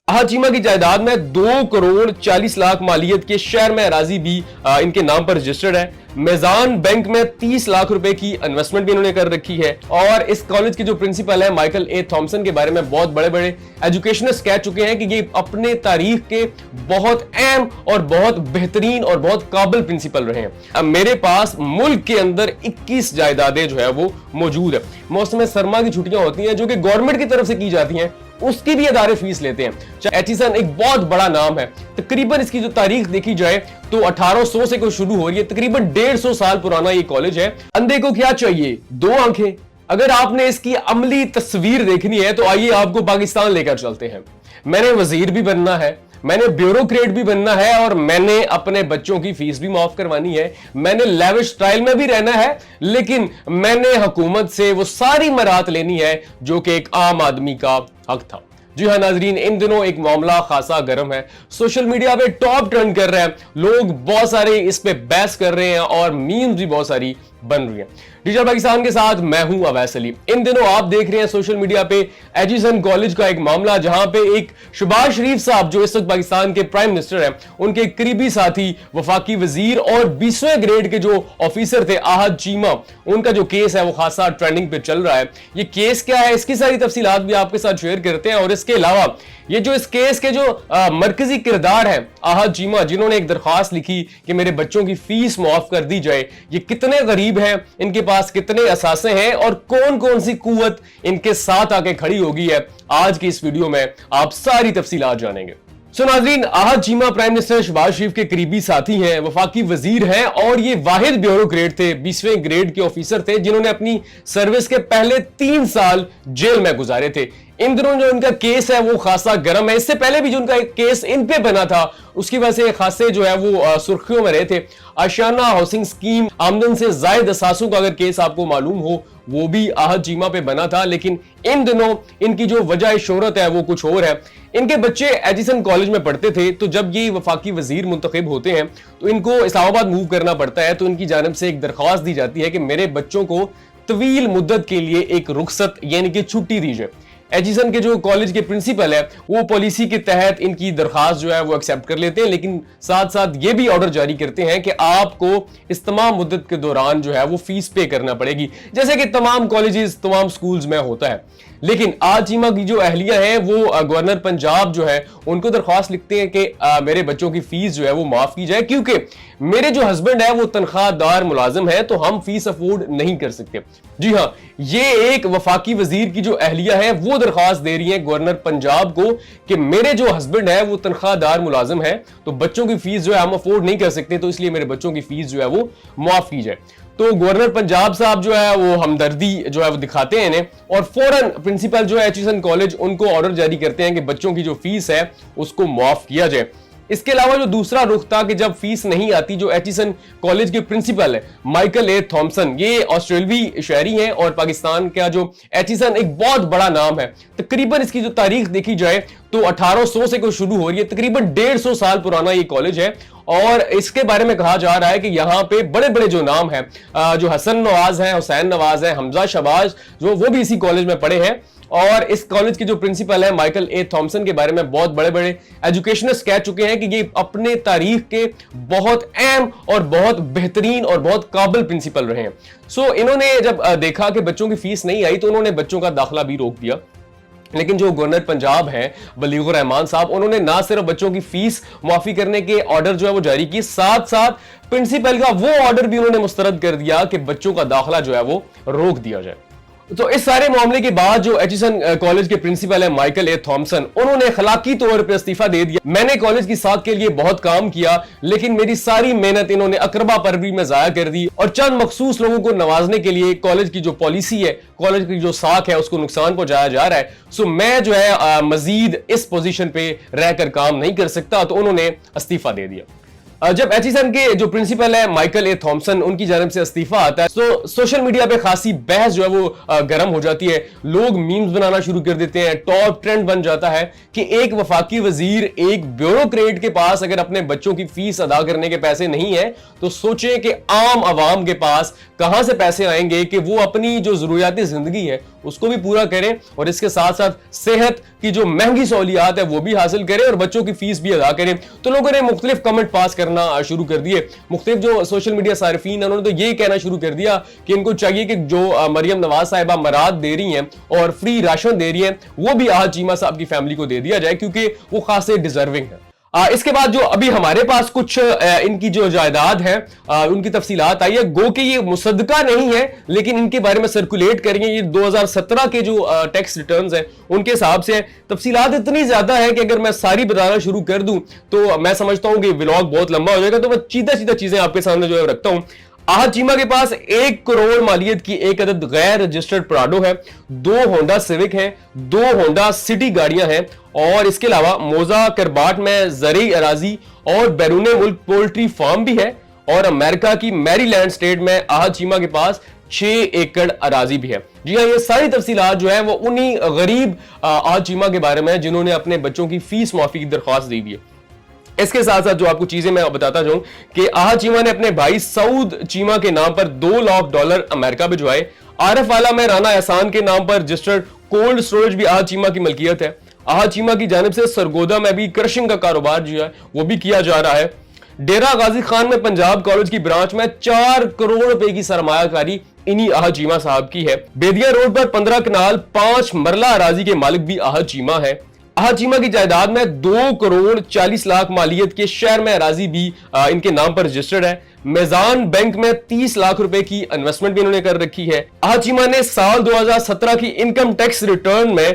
अहाचीमा की जायदाद में 2 करोड़ 40 लाख मालियत के शहर में अराजी भी इनके नाम पर रजिस्टर्ड है। मेजान बैंक में 30 लाख रुपए की इन्वेस्टमेंट भी इन्होंने कर रखी है। और इस कॉलेज के जो प्रिंसिपल है माइकल ए थॉमसन के बारे में बहुत बड़े बड़े एजुकेशनिस्ट कह चुके हैं कि ये अपने तारीख के बहुत अहम और बहुत बेहतरीन और बहुत काबिल प्रिंसिपल रहे हैं। अब मेरे पास मुल्क के अंदर 21 जायदादें जो है वो मौजूद है। मौसम सरमा की छुट्टियां होती हैं जो कि गवर्नमेंट की तरफ से की जाती हैं, उसकी भी अदारे फीस लेते हैं। एचिसन एक बहुत बड़ा नाम है। तकरीबन इसकी जो तारीख देखी जाए तो 1800 से कोई शुरू हो रही है। तकरीबन 150 साल पुराना ये कॉलेज है। अंधे को क्या चाहिए? 2 आंखें। अगर आपने इसकी अमली तस्वीर देखनी है तो आइए आपको पाकिस्तान लेकर चलते हैं। मैंने वजीर भी बनना है, मैंने ब्यूरोक्रेट भी बनना है और मैंने अपने बच्चों की फीस भी माफ करवानी है। मैंने लेविश स्टाइल में भी रहना है, लेकिन मैंने हुकूमत से वो सारी मराहत लेनी है जो कि एक आम आदमी का हक था। जी हाँ नाजरीन, इन दिनों एक मामला खासा गर्म है। सोशल मीडिया पे टॉप ट्रेंड कर रहा है, लोग बहुत सारे इस पे बहस कर रहे हैं और मीम्स भी बहुत सारी बन रही हैं। डिजिटल पाकिस्तान के साथ मैं हूं अवैस अली। इन दिनों आप देख रहे हैं सोशल मीडिया पे एचिसन कॉलेज का एक मामला, जहां पे एक शहबाज शरीफ साहब जो इस वक्त पाकिस्तान के प्राइम मिनिस्टर हैं, उनके करीबी साथी वफाकी वजीर और 20वें ग्रेड के जो ऑफिसर थे आहद चीमा, उनका जो केस है वो खासा ट्रेंडिंग पे चल रहा है। ये केस क्या है, इसकी सारी तफसीलात भी आपके साथ शेयर करते हैं। और इसके अलावा ये जो इस केस के जो मरकजी किरदार है आहद चीमा, जिन्होंने एक दरखास्त लिखी कि मेरे बच्चों की फीस माफ कर दी जाए, ये कितने गरीब हैं, इनके पास कितने असासे हैं और कौन कौन सी कुव्वत इनके साथ आके खड़ी होगी है, आज की इस वीडियो में आप सारी तफसीलात जानेंगे। सो नाज़रीन, आहद चीमा प्राइम मिनिस्टर शहबाज शरीफ के करीबी साथी हैं, वफाकी वजीर हैं और ये वाहिद ब्यूरोक्रेट थे, 20वें ग्रेड के ऑफिसर थे, जिन्होंने अपनी सर्विस के पहले 3 साल जेल में गुजारे थे। इन दिनों जो इनका केस है वो खासा गर्म है। इससे पहले भी जो उनका एक केस इन पे बना था, उसकी वजह से खासे जो है वो सुर्खियों में रहे थे। आशियाना हाउसिंग स्कीम, आमदन से जायद असासों का अगर केस आपको मालूम हो, वो भी आहद चीमा पे बना था। लेकिन इन दिनों इनकी जो वजह शोहरत है वो कुछ और है। इनके बच्चे एचिसन कॉलेज में पढ़ते थे, तो जब ये वफाकी वजीर मुंतखब होते हैं तो इनको इस्लामाबाद मूव करना पड़ता है। तो इनकी जानिब से एक दरख्वास्त दी जाती है कि मेरे बच्चों को तवील मुद्दत के लिए एक रुखसत यानी कि छुट्टी दीजिए। एचिसन के जो कॉलेज के प्रिंसिपल है वो पॉलिसी के तहत इनकी दरखास्त जो है वो एक्सेप्ट कर लेते हैं, लेकिन साथ साथ ये भी ऑर्डर जारी करते हैं कि आपको इस तमाम मुद्दत के दौरान जो है वो फीस पे करना पड़ेगी, जैसे कि तमाम कॉलेजेस तमाम स्कूल्स में होता है। लेकिन आहद चीमा की जो अहलिया है वो गवर्नर पंजाब जो है उनको दरख्वास्त लिखते हैं कि मेरे बच्चों की फीस जो है वो माफ की जाए, क्योंकि मेरे जो हस्बैंड है वो तनख्वाहदार मुलाजिम है, तो हम फीस अफोर्ड नहीं कर सकते। जी हाँ, ये एक वफाकी वजीर की जो अहलिया है वो दरख्वास्त दे रही है गवर्नर पंजाब को कि मेरे जो हस्बैंड है वो तनख्वाहदार मुलाजिम है, तो बच्चों की फीस जो है हम अफोर्ड नहीं कर सकते, तो इसलिए मेरे बच्चों की फीस जो है वो माफ की जाए। तो गवर्नर पंजाब साहब जो है वो हमदर्दी जो है वो दिखाते हैं इन्हें, और फौरन प्रिंसिपल जो है एचिसन कॉलेज उनको ऑर्डर जारी करते हैं कि बच्चों की जो फीस है उसको माफ किया जाए। इसके अलावा जो दूसरा रुख था कि जब फीस नहीं आती, जो एचिसन कॉलेज के प्रिंसिपल है माइकल ए थॉमसन, ये ऑस्ट्रेलवी शहरी हैं और पाकिस्तान का जो एचिसन एक बहुत बड़ा नाम है। तकरीबन इसकी जो तारीख देखी जाए तो 1800 से कोई शुरू हो रही है। तकरीबन 150 साल पुराना ये कॉलेज है और इसके बारे में कहा जा रहा है कि यहाँ पे बड़े बड़े जो नाम हैं, जो हसन नवाज हैं, हुसैन नवाज हैं, हमजा शहबाज, जो वो भी इसी कॉलेज में पढ़े हैं। और इस कॉलेज के जो प्रिंसिपल है माइकल ए थॉमसन के बारे में बहुत बड़े बड़े एजुकेशनिस्ट कह चुके हैं कि ये अपने तारीख के बहुत अहम और बहुत बेहतरीन और बहुत काबिल प्रिंसिपल रहे हैं। सो इन्होंने जब देखा कि बच्चों की फीस नहीं आई तो उन्होंने बच्चों का दाखिला भी रोक दिया। लेकिन जो गवर्नर पंजाब है बलीगुर रहमान साहब, उन्होंने ना सिर्फ बच्चों की फीस माफी करने के ऑर्डर जो है वो जारी किए, साथ साथ प्रिंसिपल का वो ऑर्डर भी उन्होंने मुस्तरद कर दिया कि बच्चों का दाखिला जो है वो रोक दिया जाए। तो इस सारे मामले के बाद जो एचिसन कॉलेज के प्रिंसिपल है माइकल ए थॉमसन, उन्होंने अखलाकी तौर पे इस्तीफा दे दिया। मैंने कॉलेज की साथ के लिए बहुत काम किया, लेकिन मेरी सारी मेहनत इन्होंने अकरबा परवरी में जाया कर दी और चंद मखसूस लोगों को नवाजने के लिए कॉलेज की जो पॉलिसी है, कॉलेज की जो साख है, उसको नुकसान पहुंचाया जा रहा है। सो मैं जो है मजीद इस पोजीशन पे रहकर काम नहीं कर सकता, तो उन्होंने इस्तीफा दे दिया। जब एचिसन के जो प्रिंसिपल है माइकल ए थॉमसन, उनकी जानिब से इस्तीफा आता है तो सोशल मीडिया पे खासी बहस जो है वो गर्म हो जाती है। लोग मीम्स बनाना शुरू कर देते हैं, टॉप ट्रेंड बन जाता है कि एक वफाकी वजीर, एक ब्यूरोक्रेट के पास अगर अपने बच्चों की फीस अदा करने के पैसे नहीं है तो सोचें कि आम आवाम के पास कहां से पैसे आएंगे कि वो अपनी जो जरूरियाती जिंदगी है اس को भी पूरा करें और इसके साथ साथ सेहत की जो महंगी सहूलियात है वो भी हासिल करें और बच्चों की फीस भी अदा करें। तो लोगों ने मुख्तलिफ कमेंट पास करना शुरू कर दिए। मुख्तलिफ जो सोशल मीडिया सारिफीन है उन्होंने तो ये कहना शुरू कर दिया कि इनको चाहिए कि जो मरियम नवाज साहिबा मराद दे रही हैं और फ्री राशन दे रही हैं वो भी आहत चीमा साहब की फैमिली को दे दिया जाए, क्योंकि वो खासे डिजर्विंग है। इसके बाद जो अभी हमारे पास कुछ इनकी जो जायदाद है उनकी तफसीलात आई है, गो कि ये मुसद्दका नहीं है लेकिन इनके बारे में सर्कुलेट करेंगे। ये 2017 के जो टैक्स रिटर्न्स हैं उनके हिसाब से तफसीलात इतनी ज्यादा है कि अगर मैं सारी बताना शुरू कर दूं तो मैं समझता हूं कि व्लॉग बहुत लंबा हो जाएगा। तो मैं सीधा चीजें आपके सामने जो है रखता हूं। आहत चीमा के पास 1 करोड़ मालियत की एक अदद गैर रजिस्टर्ड प्राडो है, 2 होंडा सिविक हैं, 2 होंडा सिटी गाड़ियां हैं और इसके अलावा मोजा करबाट में ज़रई अराजी और बैरून मुल्क पोल्ट्री फार्म भी है और अमेरिका की मैरीलैंड स्टेट में आहत चीमा के पास 6 एकड़ अराजी भी है। जी हाँ, ये सारी तफसीलात जो है वो उन्हीं गरीब आहत चीमा के बारे में जिन्होंने अपने बच्चों की फीस माफी की दरख्वास्त दी है। इसके साथ साथ जो आपको चीजें मैं बताता जाऊं कि आहत चीमा ने अपने भाई सऊद चीमा के नाम पर $2 लाख अमेरिका भिजवाए। आरफ वाला में राना एहसान के नाम पर रजिस्टर्ड कोल्ड स्टोरेज भी आहत चीमा की मलकियत है। आहत चीमा की जानिब से सरगोदा में भी क्रशिंग का कारोबार जो है वो भी किया जा रहा है। डेरा गाजी खान में पंजाब कॉलेज की ब्रांच में 4 करोड़ रुपए की सरमायाकारी इन्हीं आहत चीमा साहब की है। बेदिया रोड पर 15 कनाल 5 मरला अराजी के मालिक भी आहत चीमा है। आहत चीमा की जायदाद में 2 करोड़ 40 लाख मालियत के शहर में अराजी भी इनके नाम पर रजिस्टर्ड है। मेजान बैंक में 30 लाख रुपए की इन्वेस्टमेंट भी इन्होंने कर रखी है। आहत चीमा ने साल 2017 की इनकम टैक्स रिटर्न में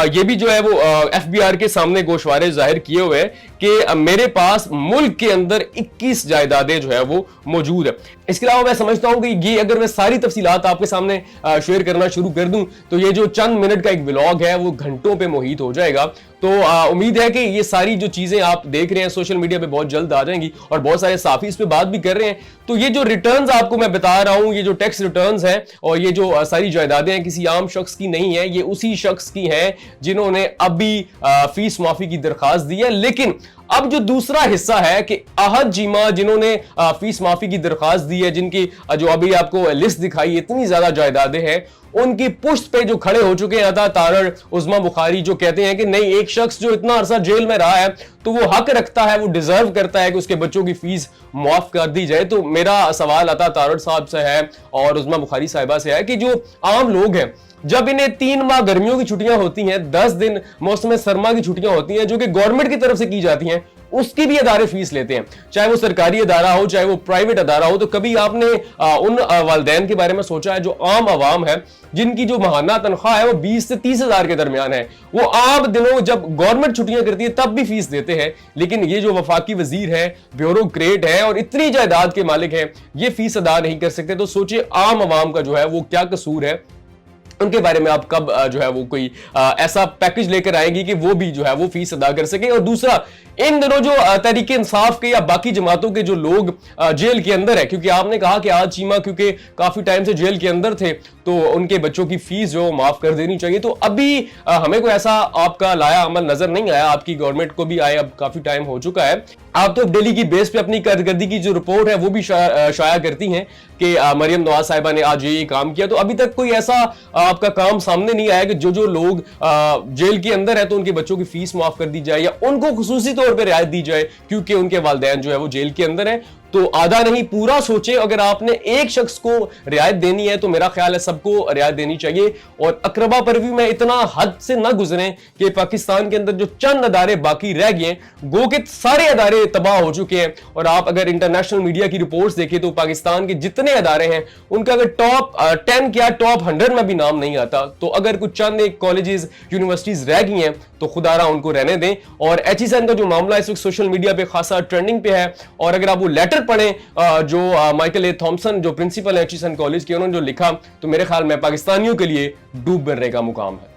ये भी जो है वो एफबीआर के सामने गोशवारे जाहिर किए हुए हैं कि मेरे पास मुल्क के अंदर 21 जायदादें जो है वो मौजूद है। इसके अलावा मैं समझता हूं कि ये अगर मैं सारी तफसीलात आपके सामने शेयर करना शुरू कर दूं तो ये जो चंद मिनट का एक व्लॉग है वो घंटों पे मोहित हो जाएगा। तो उम्मीद है कि ये सारी जो चीजें आप देख रहे हैं सोशल मीडिया पे बहुत जल्द आ जाएंगी और बहुत सारे साफी इस पे बात भी कर रहे हैं। तो ये जो रिटर्न्स आपको मैं बता रहा हूं, ये जो टैक्स रिटर्न्स हैं और ये जो सारी जायदादें हैं किसी आम शख्स की नहीं है, ये उसी शख्स की हैं जिन्होंने अभी फीस माफी की दरखास्त दी है। लेकिन अब जो दूसरा हिस्सा है कि आहत चीमा जिन्होंने फीस माफी की दरखास्त दी है, जिनकी जो अभी आपको लिस्ट दिखाई इतनी ज्यादा जायदादें हैं, उनकी पुश्त पे जो खड़े हो चुके हैं अता तारड़ उस्मा बुखारी, जो कहते हैं कि नहीं, एक शख्स जो इतना अरसा जेल में रहा है तो वो हक रखता है, वो डिजर्व करता है कि उसके बच्चों की फीस माफ कर दी जाए। तो मेरा सवाल अता तारड़ साहब से है और उस्मा बुखारी साहिबा से है कि जो आम लोग हैं जब इन्हें 3 माह गर्मियों की छुट्टियां होती हैं, 10 दिन मौसम सरमा की छुट्टियां होती हैं जो कि गवर्नमेंट की तरफ से की जाती हैं, उसकी भी अदारे फीस लेते हैं, चाहे वो सरकारी अदारा हो चाहे वो प्राइवेट अदारा हो। तो कभी आपने उन वालिदैन के बारे में सोचा है जो आम आवाम है जिनकी जो माहाना तनख्वाह है वो 20 से 30 हजार के दरमियान है, वो आम दिनों जब गवर्नमेंट छुट्टियां करती है तब भी फीस देते हैं, लेकिन ये जो वफाकी वजीर है, ब्यूरोक्रेट है और इतनी जायदाद के मालिक हैं, ये फीस अदा नहीं कर सकते। तो सोचिए आम आवाम का जो है वो क्या कसूर है, उनके बारे में आप कब जो है वो कोई ऐसा पैकेज लेकर आएंगी कि वो भी जो है वो फीस अदा कर सके। और दूसरा, इन दिनों जो तहरीक इंसाफ के या बाकी जमातों के जो लोग जेल के अंदर है, क्योंकि आपने कहा कि आहत चीमा क्योंकि काफी टाइम से जेल के अंदर थे तो उनके बच्चों की फीस जो माफ कर देनी चाहिए, तो अभी हमें कोई ऐसा आपका लाया अमल नजर नहीं आया। आपकी गवर्नमेंट को भी आए अब काफी टाइम हो चुका है, आप तो डेली की बेस पे अपनी कारकर्दगी की जो रिपोर्ट है वो भी शाया करती हैं कि मरियम नवाज साहिबा ने आज ये काम किया। तो अभी तक कोई ऐसा आपका काम सामने नहीं आया कि जो लोग जेल के अंदर है तो उनके बच्चों की फीस माफ कर दी जाए या उनको खुसूसी तौर पर रियायत दी जाए क्योंकि उनके वालिदैन जो है वो जेल के अंदर है। तो आधा नहीं पूरा सोचे, अगर आपने एक शख्स को रियायत देनी है तो मेरा ख्याल है सबको रियायत देनी चाहिए। और अकरबा पर भी मैं इतना हद से न गुजरे कि पाकिस्तान के अंदर जो चंद अदारे बाकी रह गए, गो के सारे अदारे तबाह हो चुके हैं। और आप अगर इंटरनेशनल मीडिया की रिपोर्ट्स देखें तो पाकिस्तान के जितने अदारे हैं उनका अगर टॉप 10 क्या टॉप 100 में भी नाम नहीं आता। तो अगर कुछ चंद एक कॉलेजेस यूनिवर्सिटीज रह गई हैं तो खुदारा उनको रहने दें। और HSN का जो मामला इस वक्त सोशल मीडिया पे खासा ट्रेंडिंग पे है, और अगर आप वो लेटर पढ़ें जो माइकल ए थॉमसन जो प्रिंसिपल है HSN कॉलेज के, उन्होंने जो लिखा, तो मेरे ख्याल में पाकिस्तानियों के लिए डूब मरने का मुकाम है।